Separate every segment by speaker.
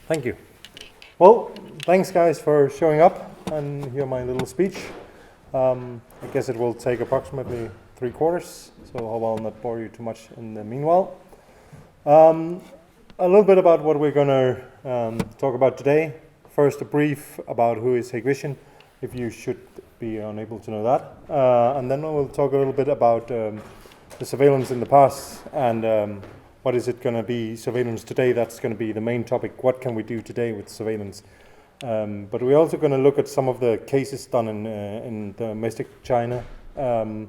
Speaker 1: Thank you. Well, thanks guys for showing up and hear my little speech. I guess it will take approximately 3/4, so I will not bore you too much in the meanwhile. A little bit about what we're going to talk about today. First, a brief about who is Hikvision, if you should be unable to know that. And then we'll talk a little bit about the surveillance in the past and what is it going to be surveillance today. That's going to be the main topic. What can we do today with surveillance? But we're also going to look at some of the cases done in domestic China, and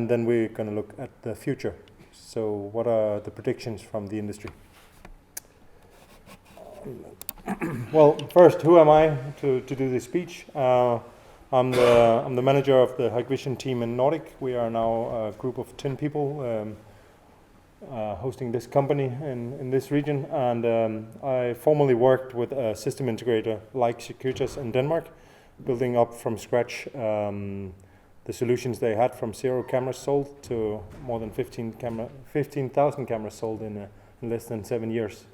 Speaker 1: then we're going to look at the future. So what are the predictions from the industry? Well, first, who am I to do this speech? I'm the manager of the Hikvision team in Nordic. We are now a group of 10 people hosting this company in this region, and I formerly worked with a system integrator like Securitas in Denmark, building up from scratch the solutions they had from 0 cameras sold to more than 15,000 cameras sold in less than 7 years.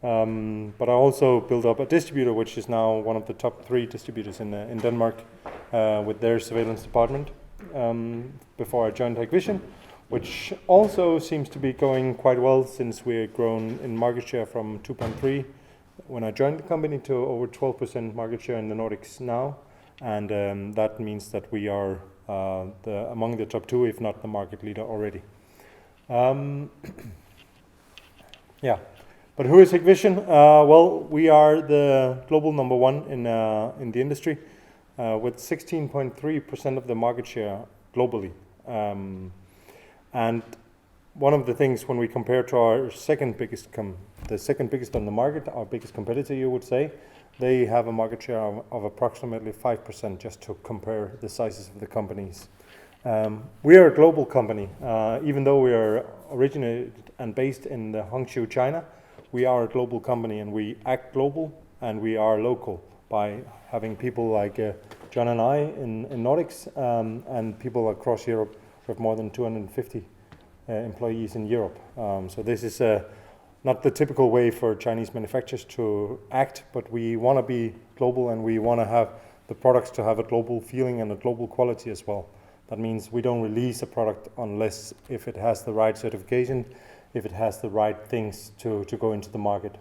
Speaker 1: But I also built up a distributor, which is now one of the top 3 distributors in Denmark with their surveillance department before I joined Hikvision, which also seems to be going quite well since we've grown in market share from 2.3 when I joined the company to over 12% market share in the Nordics now. And that means that we are among the top 2, if not the market leader already. Yeah. But who is Hikvision? Well, we are the global number 1 in the industry with 16.3% of the market share globally. And one of the things when we compare to our second biggest on the market, our biggest competitor, you would say, they have a market share of approximately 5%, just to compare the sizes of the companies. We are a global company. Even though we are originated and based in the Hangzhou, China, we are a global company, and we act global and we are local by having people like John and I in Nordics, and people across Europe with more than 250 employees in Europe. So this is not the typical way for Chinese manufacturers to act, but we want to be global, and we want to have the products to have a global feeling and a global quality as well. That means we don't release a product unless if it has the right certification, if it has the right things to go into the market.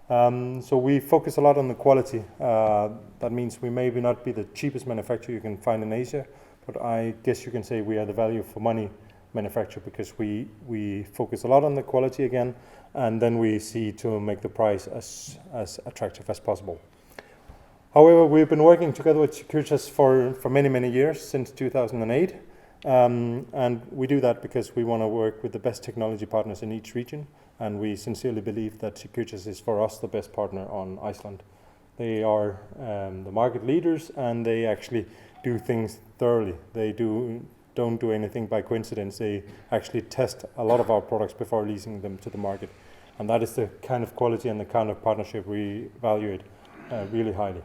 Speaker 1: So we focus a lot on the quality. That means we maybe not be the cheapest manufacturer you can find in Asia, but I guess you can say we are the value for money manufacturer, because we focus a lot on the quality again, and then we see to make the price as attractive as possible. However, we've been working together with Securitas for many years, since 2008. And we do that because we want to work with the best technology partners in each region, and we sincerely believe that Securitas is for us the best partner on Iceland. They are the market leaders, and they actually do things thoroughly. They don't do anything by coincidence. They actually test a lot of our products before releasing them to the market, and that is the kind of quality and the kind of partnership we evaluate really highly.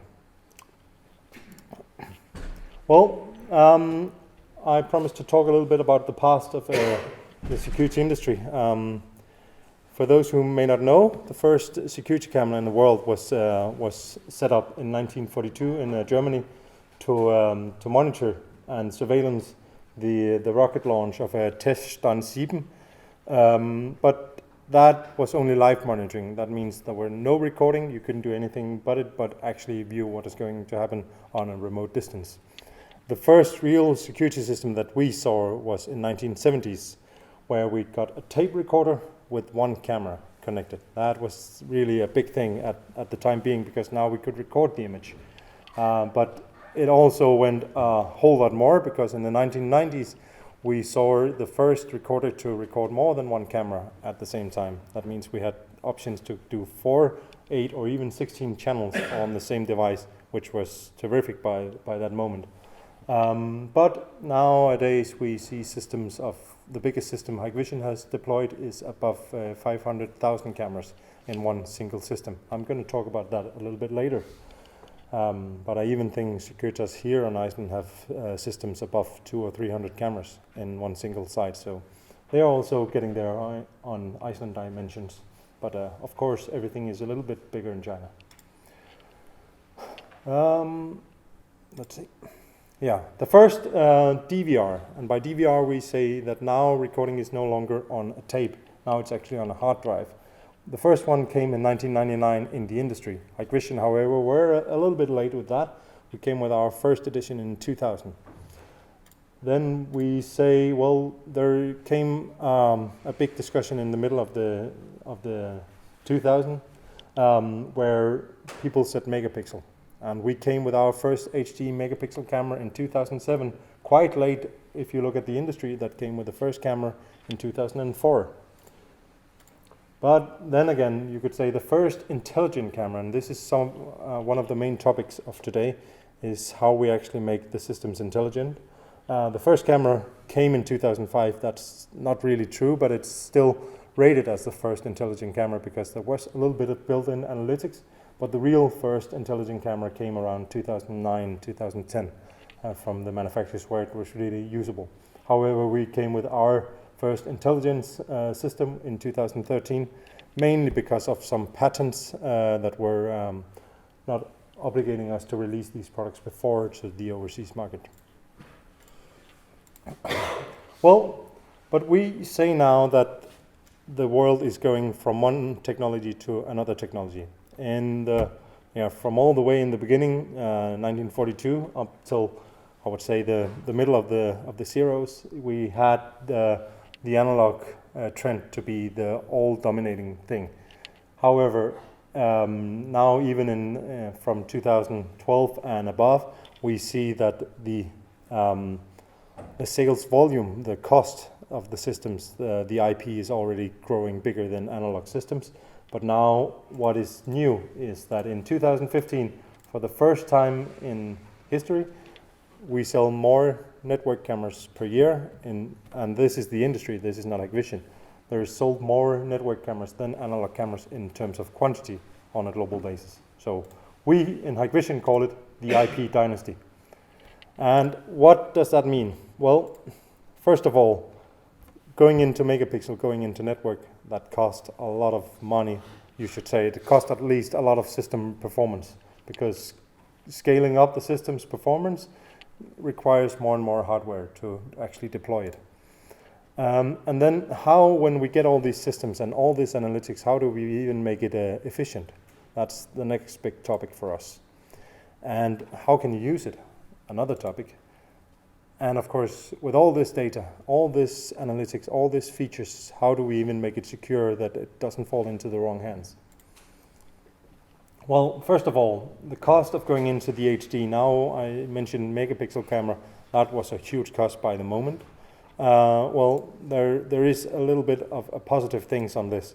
Speaker 1: Well, I promised to talk a little bit about the past of the security industry. For those who may not know, the first security camera in the world was set up in 1942 in Germany to monitor and surveillance the rocket launch of a Teststand 7. But that was only live monitoring. That means there were no recording. You couldn't do anything but actually view what is going to happen on a remote distance. The first real security system that we saw was in 1970s, where we got a tape recorder with 1 camera connected. That was really a big thing at the time being, because now we could record the image. But it also went a whole lot more, because in the 1990s we saw the first recorder to record more than 1 camera at the same time. That means we had options to do 4, 8, or even 16 channels on the same device, which was terrific by that moment. But nowadays we see systems of the biggest system Hikvision has deployed is above 500,000 cameras in one single system. I'm going to talk about that a little bit later. But I even think Securitas here on Iceland have systems above 200 or 300 cameras in one single site. So they are also getting there on Iceland dimensions. But of course, everything is a little bit bigger in China. Let's see. Yeah, the first DVR, and by DVR we say that now recording is no longer on a tape, now it's actually on a hard drive. The first one came in 1999 in the industry. Hikvision, however, were a little bit late with that. We came with our first edition in 2000. Then we say, well, there came a big discussion in the middle of the 2000 where people said megapixel. And we came with our first HD megapixel camera in 2007, quite late if you look at the industry that came with the first camera in 2004. But then again, you could say the first intelligent camera, and this is one of the main topics of today, is how we actually make the systems intelligent. The first camera came in 2005. That's not really true, but it's still rated as the first intelligent camera because there was a little bit of built-in analytics. But the real first intelligent camera came around 2009, 2010 from the manufacturers where it was really usable. However, we came with our first intelligence system in 2013, mainly because of some patents that were not obligating us to release these products before to the overseas market. Well, but we say now that the world is going from one technology to another technology. And from all the way in the beginning, 1942, up till I would say the middle of the zeros, we had the analog trend to be the all-dominating thing. However, now even from 2012 and above, we see that the sales volume, the cost of the systems, the IP is already growing bigger than analog systems. But now what is new is that in 2015, for the first time in history, we sell more network cameras per year, and this is the industry, this is not Hikvision. There is sold more network cameras than analog cameras in terms of quantity on a global basis. So we in Hikvision call it the IP dynasty. And what does that mean? Well, first of all, going into megapixel, going into network, that cost a lot of money, you should say. It cost at least a lot of system performance, because scaling up the system's performance requires more and more hardware to actually deploy it. And then when we get all these systems and all these analytics, how do we even make it efficient? That's the next big topic for us. And how can you use it? Another topic. And of course, with all this data, all this analytics, all these features, how do we even make it secure that it doesn't fall into the wrong hands? Well, first of all, the cost of going into the HD. Now, I mentioned megapixel camera. That was a huge cost by the moment. Well, there is a little bit of positive things on this,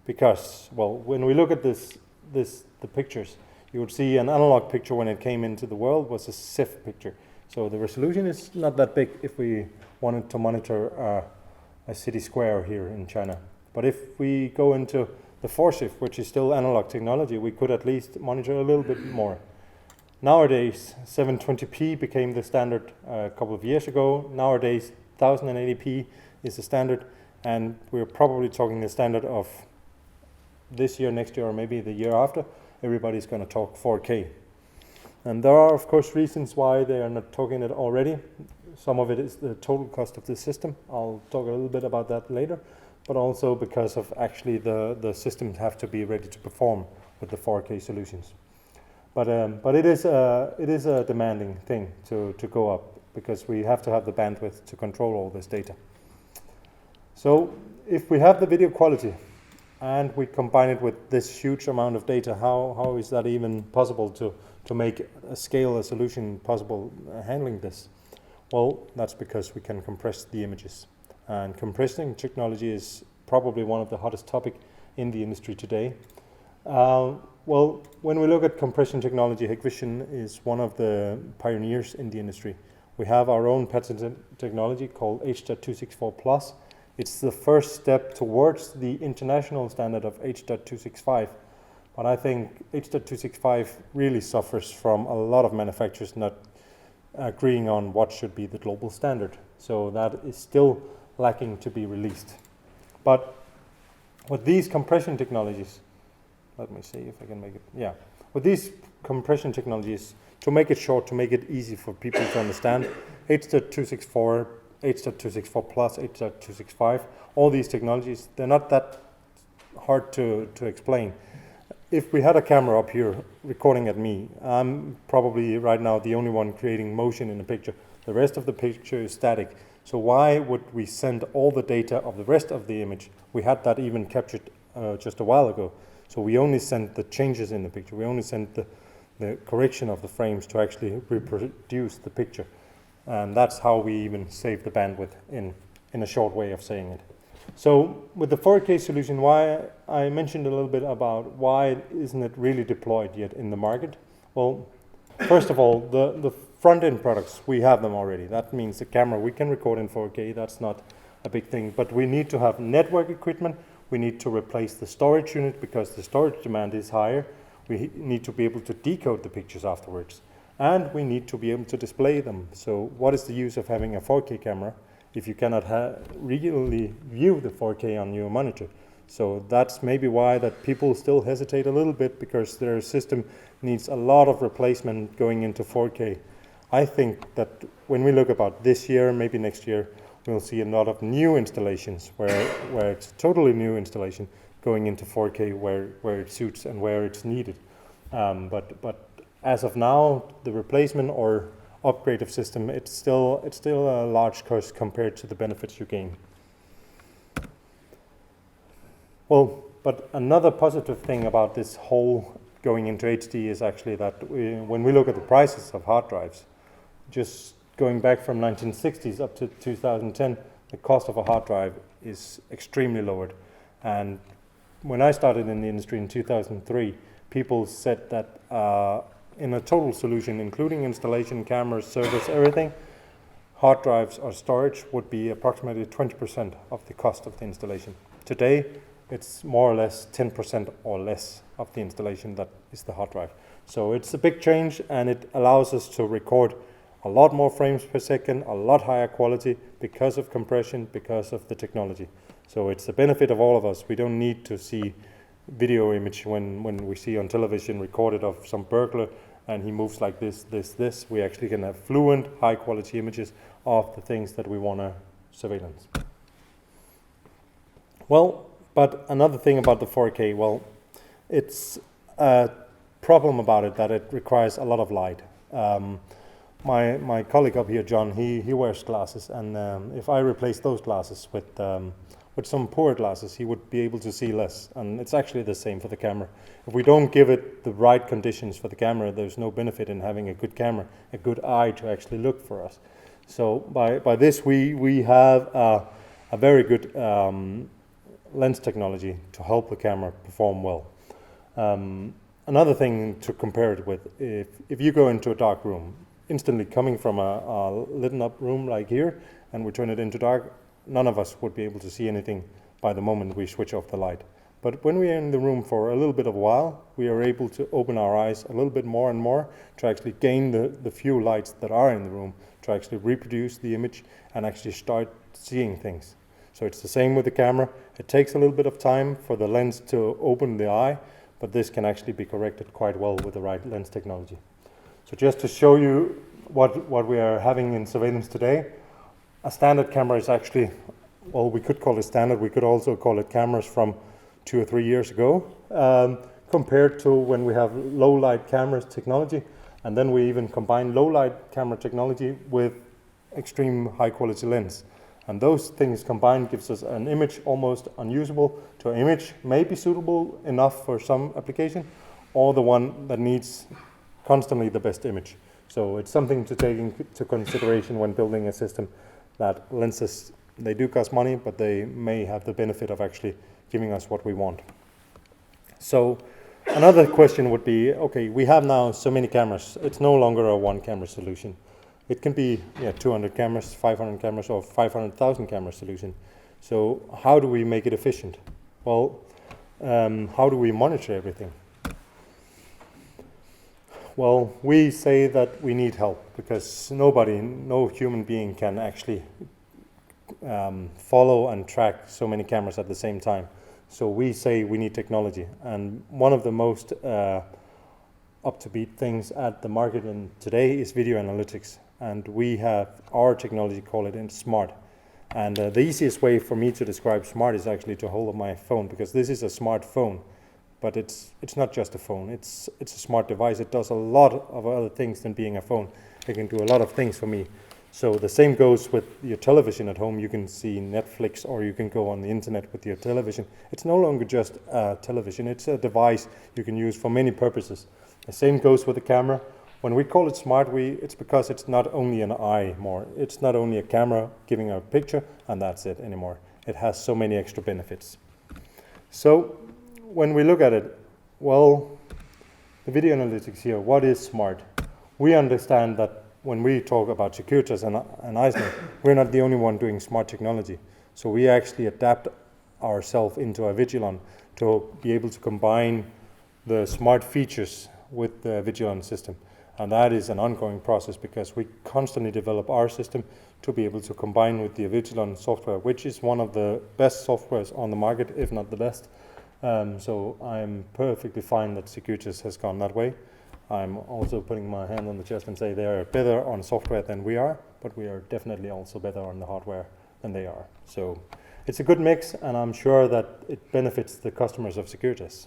Speaker 1: because, well, when we look at the pictures, you would see an analog picture when it came into the world was a CIF picture. So the resolution is not that big if we wanted to monitor a city square here in China. But if we go into the 4CIF, which is still analog technology, we could at least monitor a little bit more. Nowadays, 720p became the standard a couple of years ago. Nowadays, 1080p is the standard, and we're probably talking the standard of this year, next year, or maybe the year after. Everybody's going to talk 4K. And there are, of course, reasons why they are not talking it already. Some of it is the total cost of the system. I'll talk a little bit about that later. But also because of actually the systems have to be ready to perform with the 4K solutions. But it is a demanding thing to go up, because we have to have the bandwidth to control all this data. So if we have the video quality and we combine it with this huge amount of data, how is that even possible to make a solution possible handling this? Well, that's because we can compress the images. And compressing technology is probably one of the hottest topics in the industry today. Well, when we look at compression technology, Hikvision is one of the pioneers in the industry. We have our own patented technology called H.264+. It's the first step towards the international standard of H.265. But I think H.265 really suffers from a lot of manufacturers not agreeing on what should be the global standard. So that is still lacking to be released. But with these compression technologies, let me see if I can make it, yeah. With these compression technologies, to make it short, to make it easy for people to understand, H.264, H.264 plus, H.265, all these technologies, they're not that hard to explain. If we had a camera up here recording at me, I'm probably right now the only one creating motion in the picture. The rest of the picture is static. So why would we send all the data of the rest of the image? We had that even captured just a while ago. So we only sent the changes in the picture. We only sent the correction of the frames to actually reproduce the picture. And that's how we even save the bandwidth in a short way of saying it. So with the 4K solution, why I mentioned a little bit about why isn't it really deployed yet in the market? Well, first of all, the front-end products, we have them already. That means the camera, we can record in 4K, that's not a big thing. But we need to have network equipment. We need to replace the storage unit because the storage demand is higher. We need to be able to decode the pictures afterwards. And we need to be able to display them. So what is the use of having a 4K camera if you cannot regularly view the 4K on your monitor? So that's maybe why that people still hesitate a little bit, because their system needs a lot of replacement going into 4K. I think that when we look about this year, maybe next year, we'll see a lot of new installations where it's a totally new installation going into 4K where it suits and where it's needed. But as of now, the replacement or upgrade of system, it's still a large cost compared to the benefits you gain. Well, but another positive thing about this whole going into HD is actually that when we look at the prices of hard drives, just going back from 1960s up to 2010, the cost of a hard drive is extremely lowered. And when I started in the industry in 2003, people said that in a total solution, including installation, cameras, service, everything, hard drives or storage would be approximately 20% of the cost of the installation. Today, it's more or less 10% or less of the installation that is the hard drive. So it's a big change, and it allows us to record a lot more frames per second, a lot higher quality because of compression, because of the technology. So it's the benefit of all of us. We don't need to see video image when we see on television recorded of some burglar and he moves like this. We actually can have fluent, high quality images of the things that we want to surveillance. Well, but another thing about the 4K, well, it's a problem about it that it requires a lot of light. My colleague up here, John, he wears glasses, and if I replace those glasses with some poor glasses, he would be able to see less. And it's actually the same for the camera. If we don't give it the right conditions for the camera, there's no benefit in having a good camera, a good eye to actually look for us. So by this, we have a very good lens technology to help the camera perform well. Another thing to compare it with, if you go into a dark room, instantly coming from a lit up room like here, and we turn it into dark, none of us would be able to see anything by the moment we switch off the light. But when we are in the room for a little bit of a while, we are able to open our eyes a little bit more and more to actually gain the few lights that are in the room, to actually reproduce the image and actually start seeing things. So it's the same with the camera. It takes a little bit of time for the lens to open the eye, but this can actually be corrected quite well with the right lens technology. So just to show you what we are having in surveillance today, a standard camera is actually, well, we could call it standard. We could also call it cameras from 2 or 3 years ago, compared to when we have low light cameras technology, and then we even combine low light camera technology with extreme high quality lens. And those things combined gives us an image almost unusable to an image maybe suitable enough for some application, or the one that needs constantly the best image. So it's something to take into consideration when building a system, that lenses, they do cost money, but they may have the benefit of actually giving us what we want. So another question would be, okay, we have now so many cameras. It's no longer a one camera solution. It can be 200 cameras, 500 cameras, or 500,000 camera solution. So how do we make it efficient? Well, how do we monitor everything? Well, we say that we need help, because no human being can actually follow and track so many cameras at the same time. So we say we need technology, and one of the most up-to-beat things at the market today is video analytics, and we have our technology, call it smart. And the easiest way for me to describe smart is actually to hold up my phone, because this is a smartphone, but it's not just a phone. It's a smart device. It does a lot of other things than being a phone. It can do a lot of things for me. So the same goes with your television at home. You can see Netflix, or you can go on the internet with your television. It's no longer just a television. It's a device you can use for many purposes. The same goes with the camera. When we call it smart, it's because it's not only an eye more. It's not only a camera giving a picture and that's it anymore. It has so many extra benefits. So when we look at it, well, the video analytics here, what is smart? We understand that when we talk about Securitas and Iceland, we're not the only one doing smart technology. So we actually adapt ourselves into a Hikvision to be able to combine the smart features with the Hikvision system. And that is an ongoing process, because we constantly develop our system to be able to combine with the Hikvision software, which is one of the best softwares on the market, if not the best. So I'm perfectly fine that Securitas has gone that way. I'm also putting my hand on the chest and say they are better on software than we are, but we are definitely also better on the hardware than they are. So it's a good mix, and I'm sure that it benefits the customers of Securitas.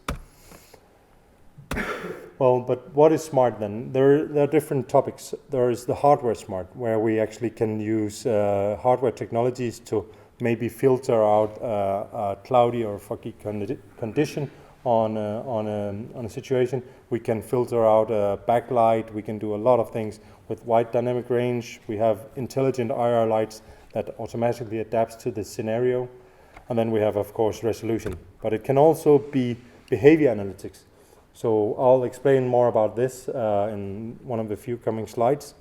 Speaker 1: Well, but what is smart then? There are different topics. There is the hardware smart, where we actually can use hardware technologies to maybe filter out a cloudy or foggy condition on a situation. We can filter out a backlight. We can do a lot of things with wide dynamic range. We have intelligent IR lights that automatically adapts to the scenario. And then we have, of course, resolution. But it can also be behavior analytics. So I'll explain more about this in one of the few coming slides.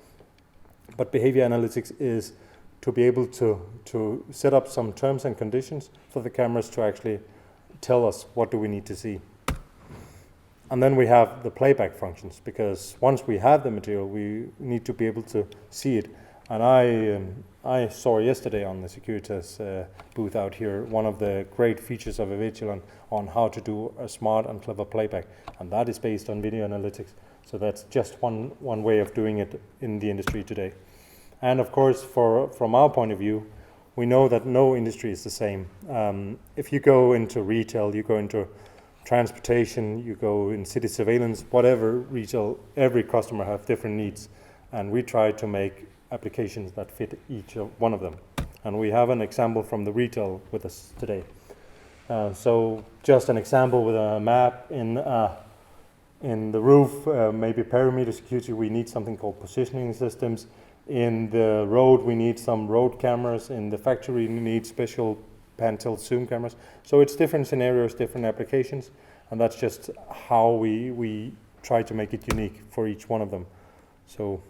Speaker 1: But behavior analytics is to be able to set up some terms and conditions for the cameras to actually tell us what do we need to see. And then we have the playback functions, because once we have the material, we need to be able to see it. And I saw yesterday on the Securitas booth out here one of the great features of a Hikvision on how to do a smart and clever playback, and that is based on video analytics. So that's just one way of doing it in the industry today. And of course, from our point of view, we know that no industry is the same. If you go into retail, you go into transportation, you go in city surveillance, whatever retail, every customer have different needs. And we try to make applications that fit each one of them. And we have an example from the retail with us today. So just an example with a map in the roof, maybe perimeter security, we need something called positioning systems. In the road, we need some road cameras. In the factory, we need special pan-tilt zoom cameras. So it's different scenarios, different applications, and that's just how we try to make it unique for each one of them. So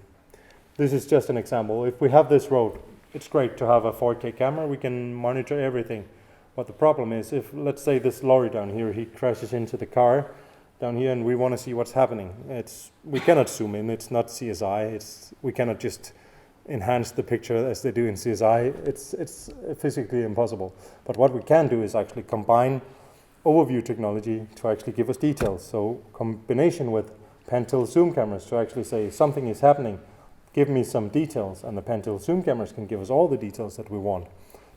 Speaker 1: this is just an example. If we have this road, it's great to have a 4K camera. We can monitor everything. But the problem is, if, let's say, this lorry down here, he crashes into the car down here, and we want to see what's happening. We cannot zoom in. It's not CSI. We cannot just enhance the picture as they do in CSI. It's physically impossible. But what we can do is actually combine overview technology to actually give us details. So combination with pan-tilt zoom cameras to actually say something is happening, give me some details, and the pan-tilt zoom cameras can give us all the details that we want.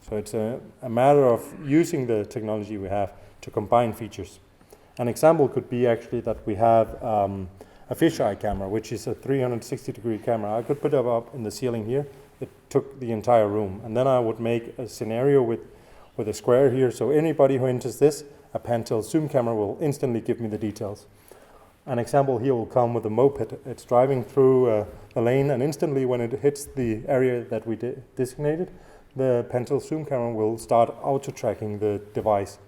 Speaker 1: So it's a matter of using the technology we have to combine features. An example could be actually that we have a fisheye camera, which is a 360-degree camera. I could put it up in the ceiling here. It took the entire room. And then I would make a scenario with a square here. So anybody who enters this, a pan-tilt zoom camera will instantly give me the details. An example here will come with a moped. It's driving through the lane, and instantly when it hits the area that we designated, the pan-tilt zoom camera will start auto-tracking the device,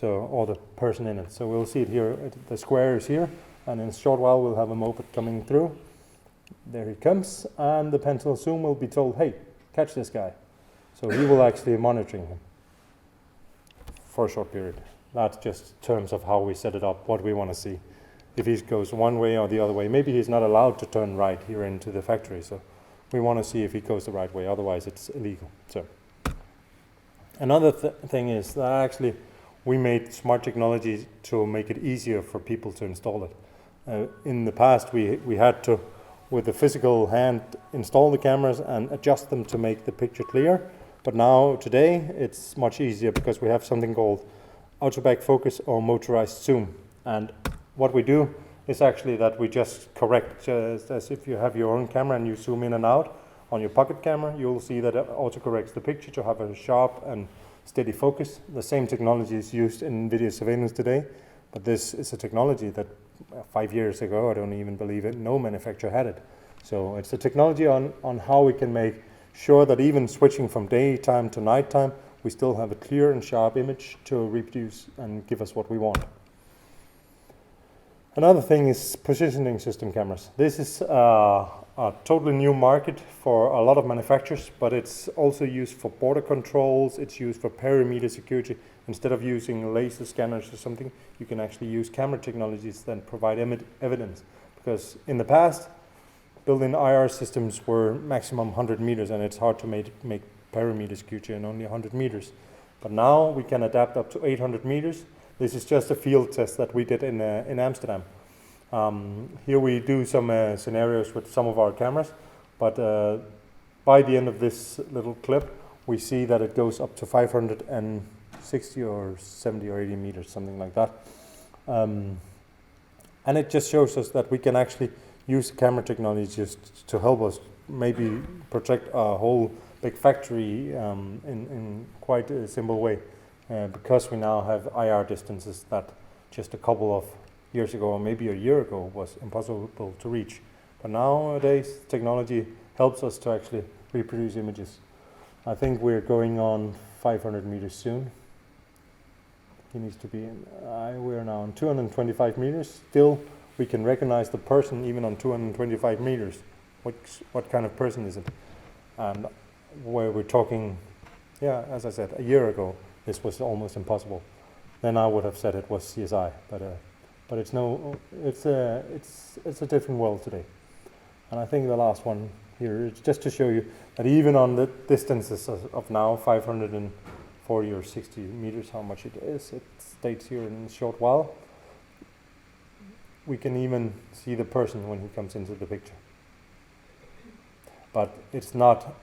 Speaker 1: or the person in it. So we'll see it here. The square is here, and in a short while we'll have a moped coming through. There he comes, and the pan-tilt zoom will be told, hey, catch this guy. So he will actually be monitoring him for a short period. That's just terms of how we set it up, what we want to see. If he goes one way or the other way, maybe he's not allowed to turn right here into the factory. So we want to see if he goes the right way, otherwise it's illegal. So another thing is that actually we made smart technology to make it easier for people to install it. In the past, we had to, with the physical hand, install the cameras and adjust them to make the picture clear. But now, today, it's much easier because we have something called auto back focus or motorized zoom. And what we do is actually that we just correct, just as if you have your own camera and you zoom in and out. On your pocket camera, you'll see that it auto-corrects the picture to have a sharp and steady focus. The same technology is used in video surveillance today, but this is a technology that 5 years ago, I don't even believe it, no manufacturer had it. So it's a technology on how we can make sure that even switching from daytime to nighttime, we still have a clear and sharp image to reproduce and give us what we want. Another thing is positioning system cameras. This is a totally new market for a lot of manufacturers, but it's also used for border controls, it's used for perimeter security. Instead of using laser scanners or something, you can actually use camera technologies that provide evidence. Because in the past, building IR systems were maximum 100 meters, and it's hard to make perimeter security in only 100 meters. But now we can adapt up to 800 meters. This is just a field test that we did in Amsterdam. Here we do some scenarios with some of our cameras, but by the end of this little clip, we see that it goes up to 560 or 70 or 80 meters, something like that. And it just shows us that we can actually use camera technology just to help us maybe protect a whole big factory in quite a simple way. Because we now have IR distances that just a couple of years ago, or maybe a year ago, was impossible to reach. But nowadays, technology helps us to actually reproduce images. I think we're going on 500 meters soon. He needs to be in, we're now on 225 meters. Still, we can recognize the person even on 225 meters. What kind of person is it? And where we're talking, yeah, as I said, a year ago, this was almost impossible. Then I would have said it was CSI, but it's a different world today. And I think the last one here is just to show you that even on the distances of now 540 or 60 meters, how much it is, it states here in a short while, we can even see the person when he comes into the picture. But it's not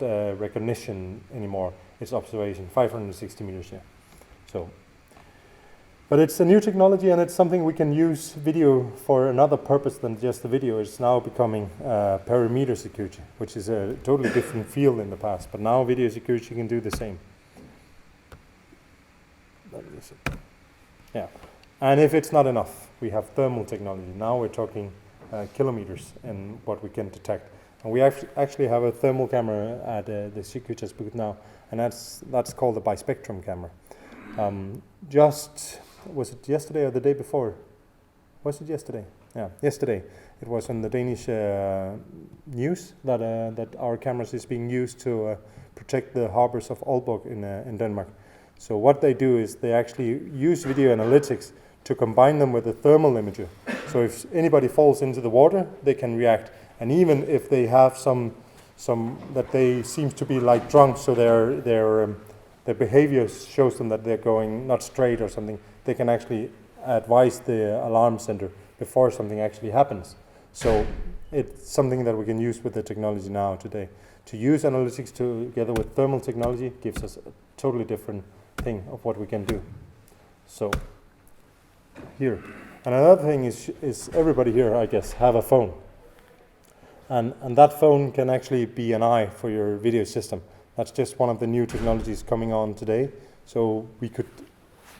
Speaker 1: recognition anymore. It's observation, 560 meters here. So, but it's a new technology, and it's something we can use video for another purpose than just the video. It's now becoming perimeter security, which is a totally different field in the past. But now video security can do the same. Yeah, and if it's not enough, we have thermal technology. Now we're talking kilometers in what we can detect. And we actually have a thermal camera at the Securitas booth now, and that's called the bispectrum camera. Was it yesterday or the day before? Was it yesterday? Yeah, yesterday. It was on the Danish news that our cameras is being used to protect the harbors of Aalborg in Denmark. So what they do is they actually use video analytics to combine them with a thermal imager. So if anybody falls into the water, they can react. And even if they have some that they seem to be like drunk, so their behavior shows them that they're going not straight or something, they can actually advise the alarm center before something actually happens. So it's something that we can use with the technology now today. To use analytics together with thermal technology gives us a totally different thing of what we can do. So here. And another thing is everybody here, I guess, have a phone. And that phone can actually be an eye for your video system. That's just one of the new technologies coming on today. So we could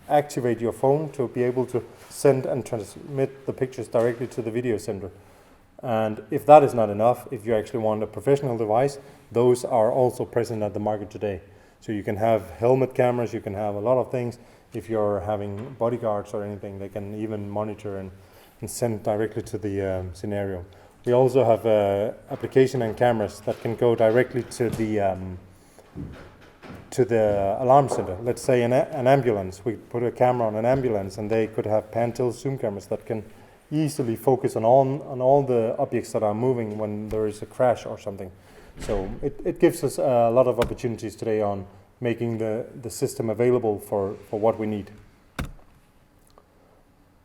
Speaker 1: activate your phone to be able to send and transmit the pictures directly to the video center. And if that is not enough, if you actually want a professional device, those are also present at the market today. So you can have helmet cameras, you can have a lot of things. If you're having bodyguards or anything, they can even monitor and send directly to the scenario. We also have application and cameras that can go directly to the alarm center. Let's say an ambulance. We put a camera on an ambulance, and they could have pan-tilt zoom cameras that can easily focus on all the objects that are moving when there is a crash or something. So it gives us a lot of opportunities today on making the system available for what we need.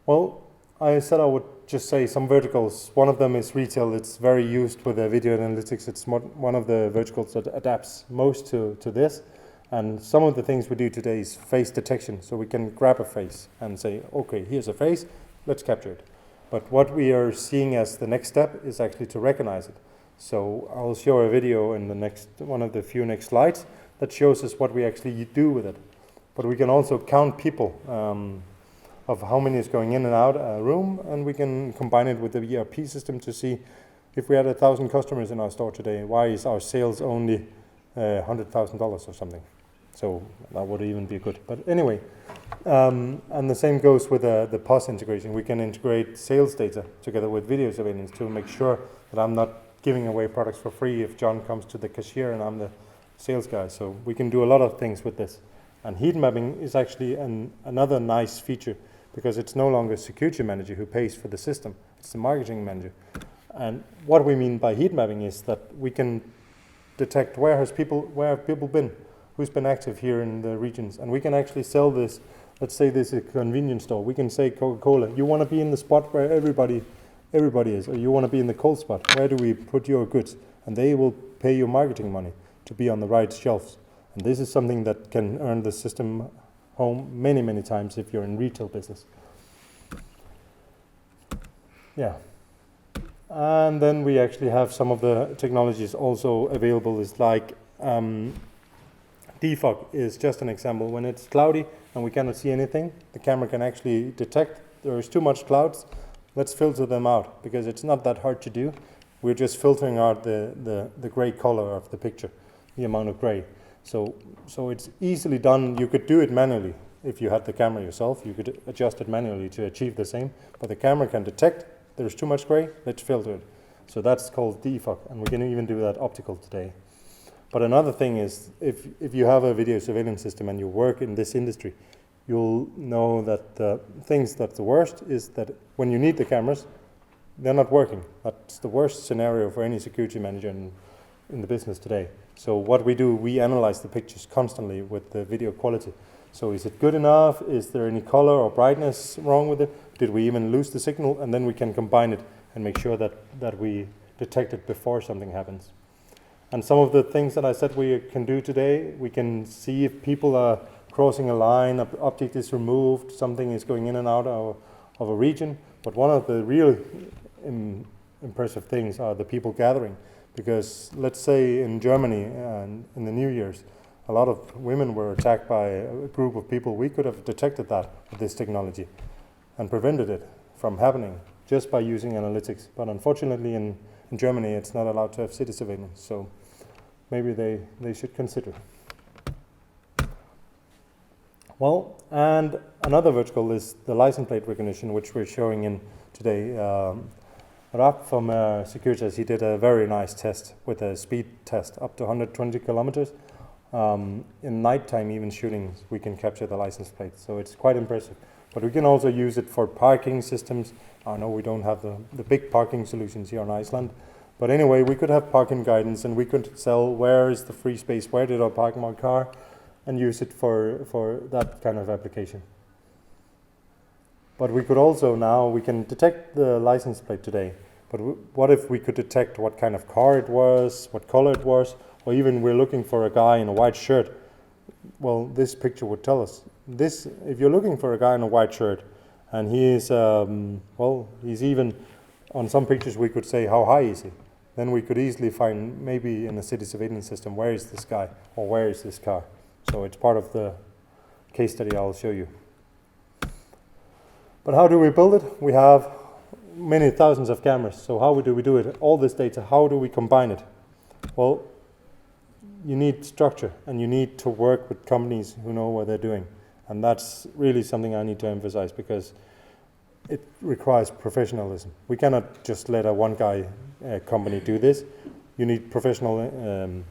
Speaker 1: Well, I said I would just say some verticals. One of them is retail. It's very used with the video analytics. It's one of the verticals that adapts most to this. And some of the things we do today is face detection. So we can grab a face and say, okay, here's a face, let's capture it. But what we are seeing as the next step is actually to recognize it. So I'll show a video in the next one of the few next slides that shows us what we actually do with it. But we can also count people of how many is going in and out a room, and we can combine it with the ERP system to see if we had 1,000 customers in our store today, why is our sales only $100,000 or something? So that would even be good. But anyway, and the same goes with the POS integration. We can integrate sales data together with video surveillance to make sure that I'm not giving away products for free if John comes to the cashier and I'm the sales guy. So we can do a lot of things with this. And heat mapping is actually another nice feature, because it's no longer a security manager who pays for the system, it's the marketing manager. And what we mean by heat mapping is that we can detect where have people been, who's been active here in the regions, and we can actually sell this. Let's say this is a convenience store. We can say Coca-Cola, you want to be in the spot where everybody is, or you want to be in the cold spot, where do we put your goods? And they will pay you marketing money to be on the right shelves. And this is something that can earn the system home many, many times if you're in retail business. Yeah. And then we actually have some of the technologies also available, is like defog is just an example. When it's cloudy and we cannot see anything, the camera can actually detect there is too much clouds. Let's filter them out, because it's not that hard to do. We're just filtering out the gray color of the picture, the amount of gray. So it's easily done. You could do it manually. If you had the camera yourself, you could adjust it manually to achieve the same. But the camera can detect there's too much gray, let's filter it. So that's called defog, and we can even do that optical today. But another thing is, if you have a video surveillance system and you work in this industry, you'll know that the things that's the worst is that when you need the cameras, they're not working. That's the worst scenario for any security manager in the business today. So what we do, we analyze the pictures constantly with the video quality. So is it good enough? Is there any color or brightness wrong with it? Did we even lose the signal? And then we can combine it and make sure that we detect it before something happens. And some of the things that I said we can do today, we can see if people are crossing a line, an object is removed, something is going in and out of a region. But one of the real impressive things are the people gathering. Because let's say in Germany in the New Year's, a lot of women were attacked by a group of people. We could have detected that with this technology and prevented it from happening just by using analytics. But unfortunately in Germany it's not allowed to have city surveillance, so maybe they should consider. Well, and another vertical is the license plate recognition, which we're showing in today. Rap from Securitas, he did a very nice test with a speed test up to 120 kilometers. In nighttime, even shooting, we can capture the license plate, so it's quite impressive. But we can also use it for parking systems. I know we don't have the big parking solutions here in Iceland, but anyway, we could have parking guidance, and we could sell where is the free space, where did I park my car, and use it for that kind of application. But we could also now, we can detect the license plate today, but what if we could detect what kind of car it was, what color it was, or even we're looking for a guy in a white shirt. Well, this picture would tell us. This, if you're looking for a guy in a white shirt, and he is, well, he's even, on some pictures we could say, how high is he? Then we could easily find, maybe in a city surveillance system, where is this guy, or where is this car? So it's part of the case study I'll show you. But how do we build it? We have many thousands of cameras, so how do we do it? All this data, how do we combine it? Well, you need structure, and you need to work with companies who know what they're doing. And that's really something I need to emphasize, because it requires professionalism. We cannot just let a one-guy company do this. You need professional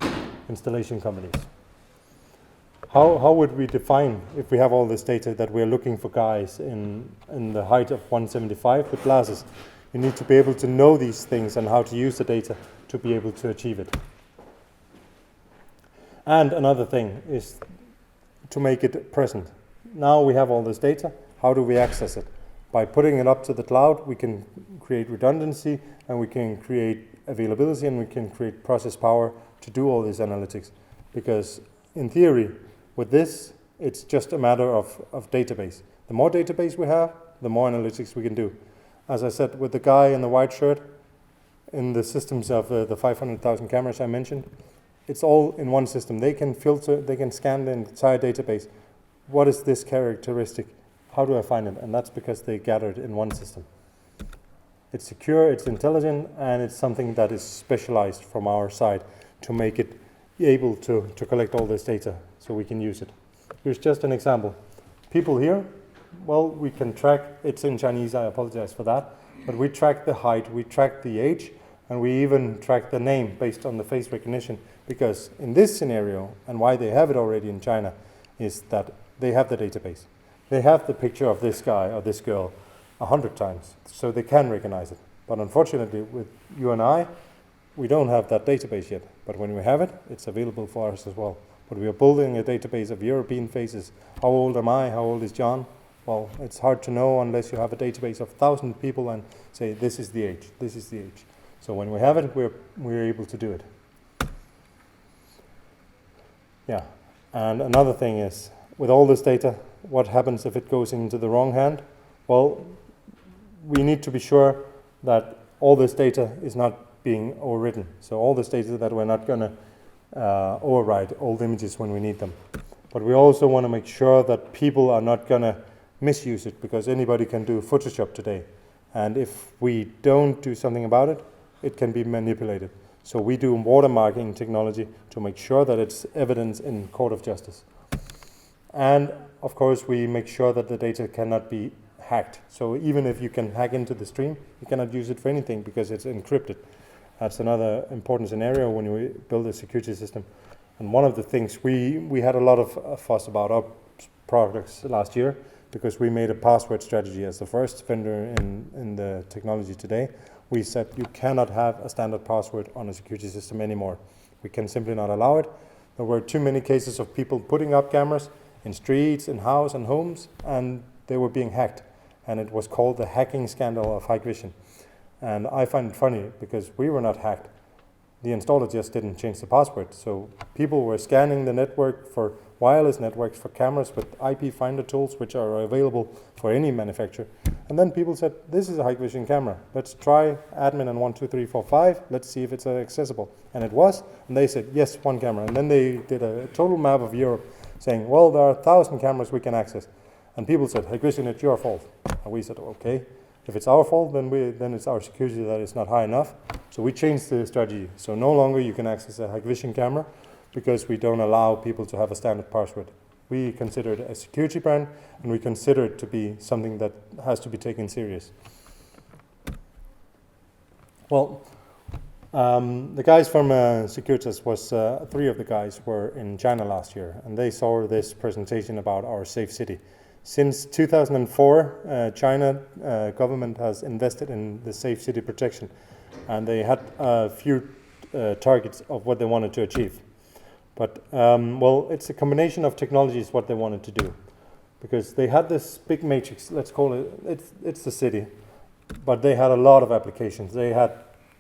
Speaker 1: installation companies. How would we define, if we have all this data, that we're looking for guys in the height of 175 with glasses? You need to be able to know these things and how to use the data to be able to achieve it. And another thing is to make it present. Now we have all this data. How do we access it? By putting it up to the cloud, we can create redundancy, and we can create availability, and we can create process power to do all these analytics. Because in theory, with this, it's just a matter of database. The more database we have, the more analytics we can do. As I said, with the guy in the white shirt, in the systems of the 500,000 cameras I mentioned, it's all in one system. They can filter, they can scan the entire database. What is this characteristic? How do I find it? And that's because they gathered in one system. It's secure, it's intelligent, and it's something that is specialized from our side to make it able to collect all this data so we can use it. Here's just an example. People here, well, we can track, it's in Chinese, I apologize for that, but we track the height, we track the age, and we even track the name based on the face recognition, because in this scenario, and why they have it already in China, is that they have the database. They have the picture of this guy or this girl 100 times, so they can recognize it. But unfortunately, with you and I, we don't have that database yet. But when we have it, it's available for us as well. But we are building a database of European faces. How old am I? How old is John? Well, it's hard to know unless you have a database of 1,000 people and say, this is the age, this is the age. So when we have it, we're able to do it. Yeah, and another thing is, with all this data, what happens if it goes into the wrong hand? Well, we need to be sure that all this data is not being overwritten. So all this data that we're not going to override old images when we need them. But we also want to make sure that people are not going to misuse it, because anybody can do Photoshop today. And if we don't do something about it, it can be manipulated. So we do watermarking technology to make sure that it's evidence in court of justice. And of course, we make sure that the data cannot be hacked. So even if you can hack into the stream, you cannot use it for anything because it's encrypted. That's another important scenario when we build a security system. And one of the things, we had a lot of fuss about our products last year, because we made a password strategy as the first vendor in the technology today. We said you cannot have a standard password on a security system anymore. We can simply not allow it. There were too many cases of people putting up cameras in streets, in houses and homes, and they were being hacked. And it was called the hacking scandal of Hikvision. And I find it funny because we were not hacked. The installer just didn't change the password. So people were scanning the network for wireless networks, for cameras with IP finder tools, which are available for any manufacturer. And then people said, this is a Hikvision camera. Let's try admin and 1, 2, 3, 4, 5. Let's see if it's accessible. And it was. And they said, yes, one camera. And then they did a total map of Europe saying, well, there are 1,000 cameras we can access. And people said, Hikvision, it's your fault. And we said, okay. If it's our fault, then it's our security that is not high enough. So we changed the strategy. So no longer you can access a Hikvision camera because we don't allow people to have a standard password. We consider it a security brand, and we consider it to be something that has to be taken serious. Well, the guys from Securitas three of the guys were in China last year, and they saw this presentation about our safe city. Since 2004, China government has invested in the safe city protection, and they had a few targets of what they wanted to achieve. But, well, it's a combination of technologies what they wanted to do, because they had this big matrix, let's call it, it's the city, but they had a lot of applications. They had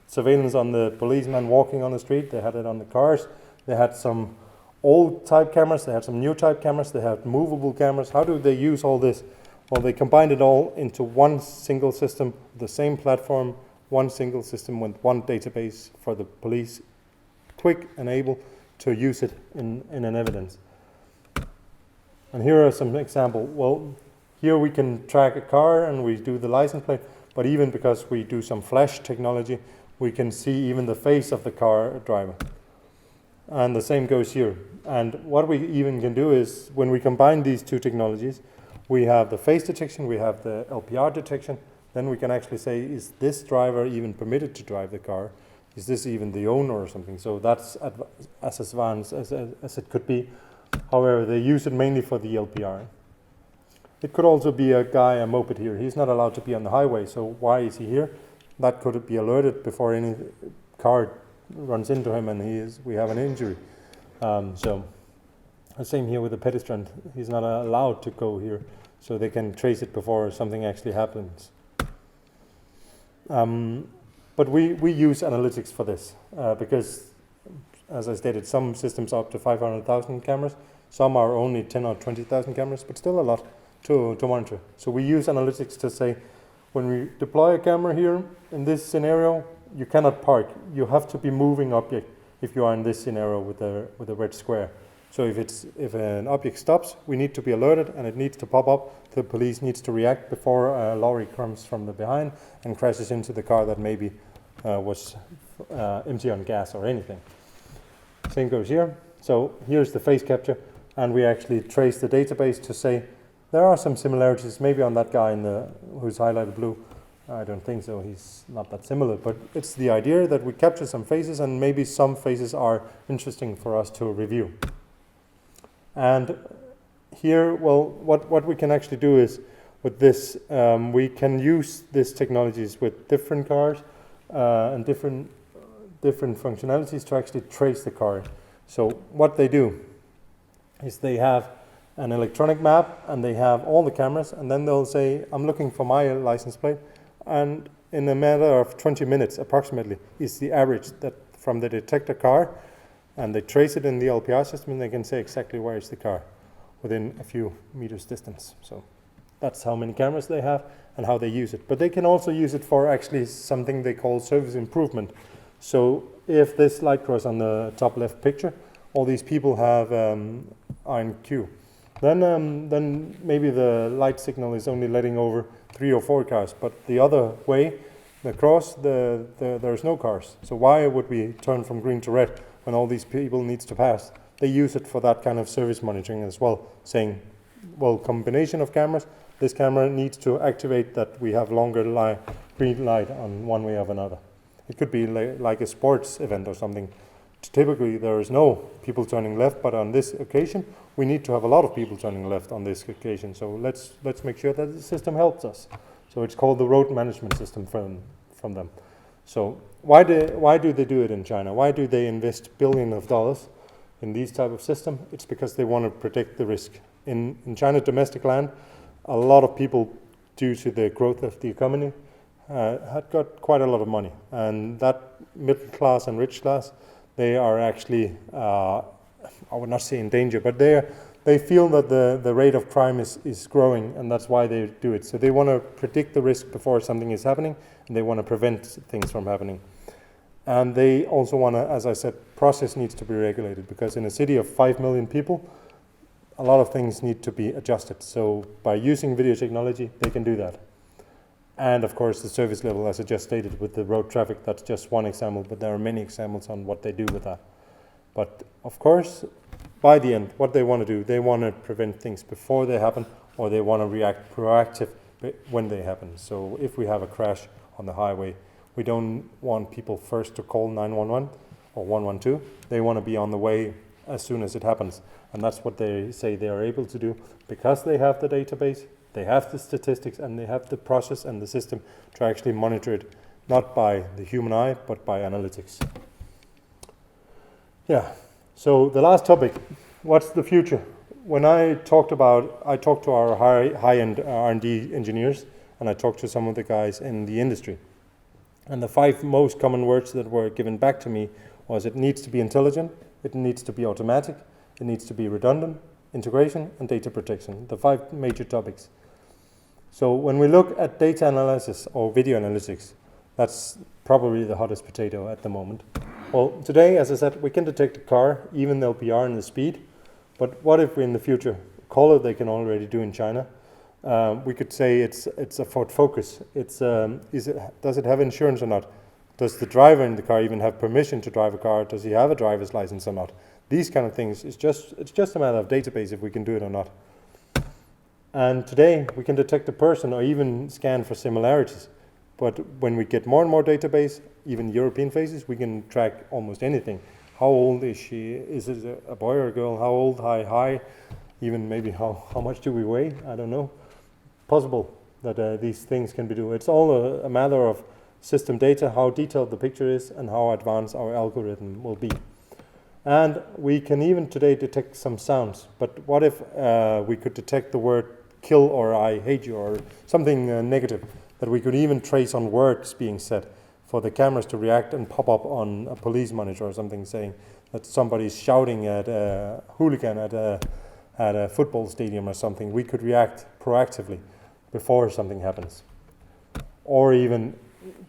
Speaker 1: surveillance on the policeman walking on the street, they had it on the cars, they had some old type cameras, they had some new type cameras, they had movable cameras. How do they use all this? Well, they combined it all into one single system, the same platform, one single system with one database for the police, quick and able to use it in an evidence. And here are some examples. Well, here we can track a car and we do the license plate, but even because we do some flash technology, we can see even the face of the car driver. And the same goes here. And what we even can do is, when we combine these two technologies, we have the face detection, we have the LPR detection, then we can actually say, is this driver even permitted to drive the car? Is this even the owner or something? So that's as advanced as it could be. However, they use it mainly for the LPR. It could also be a guy, a moped here. He's not allowed to be on the highway, so why is he here? That could be alerted before any car runs into him and we have an injury. So the same here with the pedestrian. He's not allowed to go here, so they can trace it before something actually happens. But we use analytics for this because, as I stated, some systems are up to 500,000 cameras, some are only 10 or 20,000 cameras, but still a lot to monitor. So we use analytics to say, when we deploy a camera here in this scenario, you cannot park. You have to be moving object if you are in this scenario with a red square. So if an object stops, we need to be alerted and it needs to pop up. The police needs to react before a lorry comes from the behind and crashes into the car that maybe was empty on gas or anything. Same goes here. So here's the face capture, and we actually trace the database to say there are some similarities maybe on that guy who's highlighted blue. I don't think so, he's not that similar, but it's the idea that we capture some faces and maybe some faces are interesting for us to review. And here, well, what we can actually do is with this, we can use these technologies with different cars and different functionalities to actually trace the car. So what they do is they have an electronic map and they have all the cameras, and then they'll say, I'm looking for my license plate, and in a matter of 20 minutes approximately is the average that from the detector car, and they trace it in the LPR system and they can say exactly where is the car within a few meters distance. So that's how many cameras they have and how they use it. But they can also use it for actually something they call service improvement. So if this light cross on the top left picture, all these people have are in queue. Then maybe the light signal is only letting over 3 or 4 cars, but the other way, the cross, there's no cars. So why would we turn from green to red when all these people needs to pass? They use it for that kind of service monitoring as well, saying, well, combination of cameras, this camera needs to activate that we have longer green light on one way or another. It could be like a sports event or something. Typically there is no people turning left, but on this occasion we need to have a lot of people turning left on this occasion. So let's make sure that the system helps us. So it's called the road management system from them. So why do they do it in China? Why do they invest billions of dollars in these type of system? It's because they want to predict the risk. In China domestic land, a lot of people, due to the growth of the economy, had got quite a lot of money, and that middle class and rich class, they are actually, I would not say in danger, but they feel that the rate of crime is growing, and that's why they do it. So they want to predict the risk before something is happening, and they want to prevent things from happening. And they also want to, as I said, process needs to be regulated, because in a city of 5 million people, a lot of things need to be adjusted. So by using video technology, they can do that. And of course, the service level, as I just stated, with the road traffic, that's just one example, but there are many examples on what they do with that. But of course, by the end, what they want to do, they want to prevent things before they happen, or they want to react proactive when they happen. So if we have a crash on the highway, we don't want people first to call 911 or 112. They want to be on the way as soon as it happens. And that's what they say they are able to do, because they have the database, they have the statistics, and they have the process and the system to actually monitor it, not by the human eye, but by analytics. Yeah, so the last topic, what's the future? When I talked to our high-end R&D engineers, and I talked to some of the guys in the industry. And the 5 most common words that were given back to me was it needs to be intelligent, it needs to be automatic, it needs to be redundant, integration, and data protection, the 5 major topics. So when we look at data analysis or video analytics, that's probably the hottest potato at the moment. Well, today, as I said, we can detect a car, even the LPR and the speed, but what if in the future, color they can already do in China, we could say it's a Ford Focus. Does it have insurance or not? Does the driver in the car even have permission to drive a car? Does he have a driver's license or not? These kind of things, it's just a matter of database if we can do it or not. And today we can detect a person or even scan for similarities. But when we get more and more database, even European faces, we can track almost anything. How old is she? Is it a boy or a girl? How old, high? Even maybe how much do we weigh? I don't know. Possible that these things can be done. It's all a matter of system data, how detailed the picture is, and how advanced our algorithm will be. And we can even today detect some sounds. But what if we could detect the word kill or I hate you or something negative, that we could even trace on words being said for the cameras to react and pop up on a police monitor or something saying that somebody's shouting at a hooligan at a football stadium or something. We could react proactively before something happens. Or even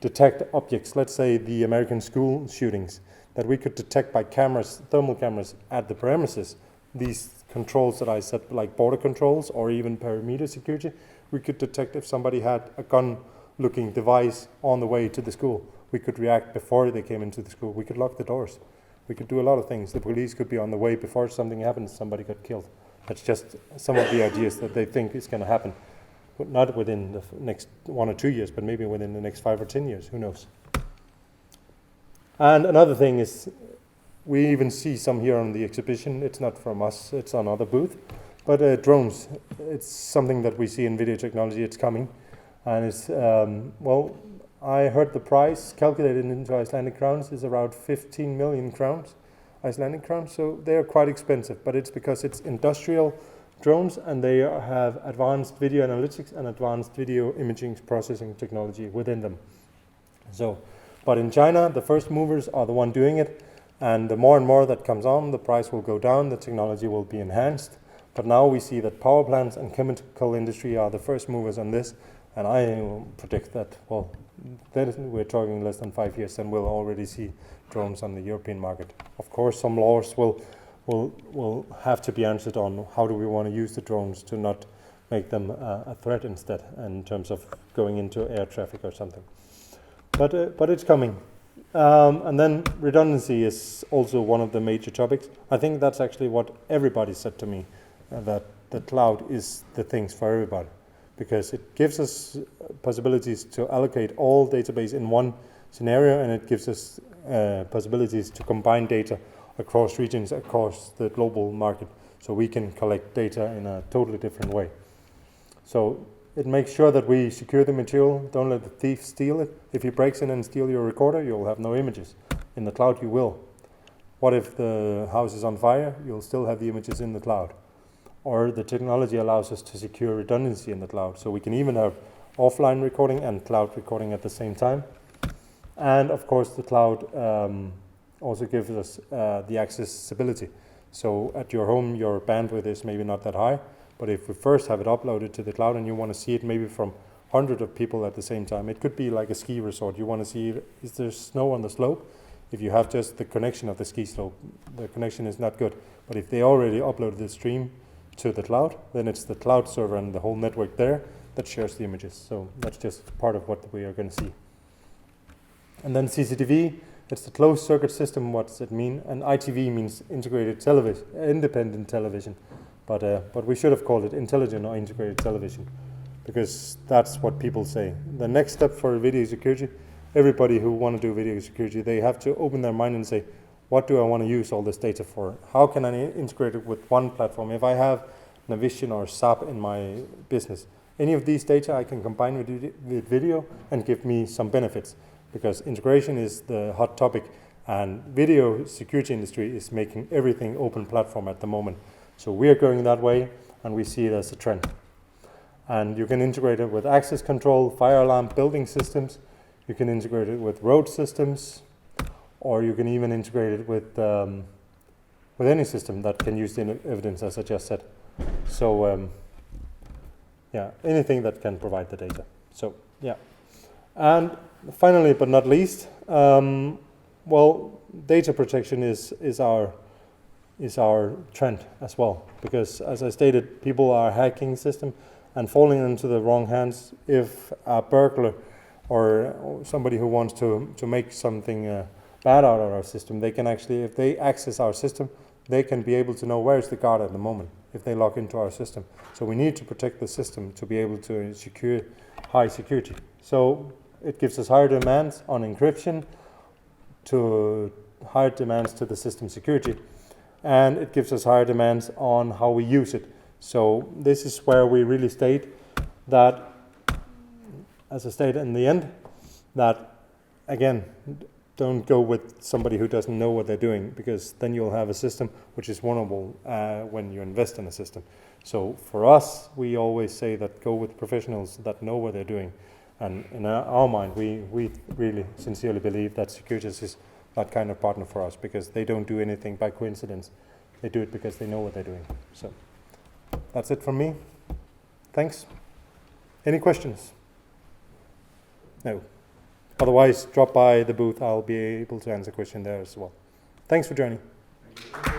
Speaker 1: detect objects, let's say the American school shootings, that we could detect by cameras, thermal cameras at the premises, these controls that I said, like border controls or even perimeter security. We could detect if somebody had a gun-looking device on the way to the school. We could react before they came into the school. We could lock the doors. We could do a lot of things. The police could be on the way before something happens, somebody got killed. That's just some of the ideas that they think is going to happen. But not within the next 1 or 2 years, but maybe within the next 5 or 10 years, who knows. And another thing is, we even see some here on the exhibition. It's not from us, it's on other booth. But drones, it's something that we see in video technology, it's coming. And it's, well, I heard the price calculated into Icelandic crowns is around 15 million crowns, Icelandic crowns. So they are quite expensive, but it's because it's industrial drones and they have advanced video analytics and advanced video imaging processing technology within them. So, but in China, the first movers are the one doing it, and the more and more that comes on, the price will go down, the technology will be enhanced. But now we see that power plants and chemical industry are the first movers on this, and I predict that, well, then we're talking less than 5 years, and we'll already see drones on the European market. Of course, some laws will have to be answered on how do we want to use the drones to not make them a threat instead, in terms of going into air traffic or something. But it's coming. And then redundancy is also one of the major topics. I think that's actually what everybody said to me, that the cloud is the things for everybody, because it gives us possibilities to allocate all database in one scenario, and it gives us possibilities to combine data across regions, across the global market, so we can collect data in a totally different way. So it makes sure that we secure the material, don't let the thief steal it. If he breaks in and steals your recorder, you'll have no images. In the cloud you will. What if the house is on fire? You'll still have the images in the cloud. Or the technology allows us to secure redundancy in the cloud, so we can even have offline recording and cloud recording at the same time. And of course the cloud also gives us the accessibility. So at your home, your bandwidth is maybe not that high, but if we first have it uploaded to the cloud and you want to see it maybe from hundreds of people at the same time, it could be like a ski resort. You want to see, is there snow on the slope? If you have just the connection of the ski slope, the connection is not good. But if they already uploaded the stream to the cloud, then it's the cloud server and the whole network there that shares the images. So that's just part of what we are going to see. And then CCTV, it's the closed circuit system. What does it mean? And ITV means integrated television, independent television. But we should have called it intelligent or integrated television, because that's what people say. The next step for video security, everybody who want to do video security, they have to open their mind and say, what do I want to use all this data for? How can I integrate it with one platform? If I have Navision or SAP in my business, any of these data I can combine with video and give me some benefits, because integration is the hot topic, and video security industry is making everything open platform at the moment. So we are going that way, and we see it as a trend. And you can integrate it with access control, fire alarm, building systems. You can integrate it with road systems, or you can even integrate it with any system that can use the evidence, as I just said. So yeah, anything that can provide the data. So yeah. And finally, but not least, well, data protection is our trend as well, because as I stated, people are hacking the system and falling into the wrong hands. If a burglar or somebody who wants to make something bad out of our system, they can actually, if they access our system, they can be able to know where is the guard at the moment if they log into our system. So we need to protect the system to be able to secure high security. So it gives us higher demands on encryption, to higher demands to the system security, and it gives us higher demands on how we use it. So this is where we really state that, as I stated in the end, that again, don't go with somebody who doesn't know what they're doing, because then you'll have a system which is vulnerable when you invest in a system. So for us, we always say that go with professionals that know what they're doing. And in our mind, we really sincerely believe that Securitas is that kind of partner for us, because they don't do anything by coincidence. They do it because they know what they're doing. So that's it from me. Thanks. Any questions? No. Otherwise, drop by the booth. I'll be able to answer a question there as well. Thanks for joining.
Speaker 2: Thank you.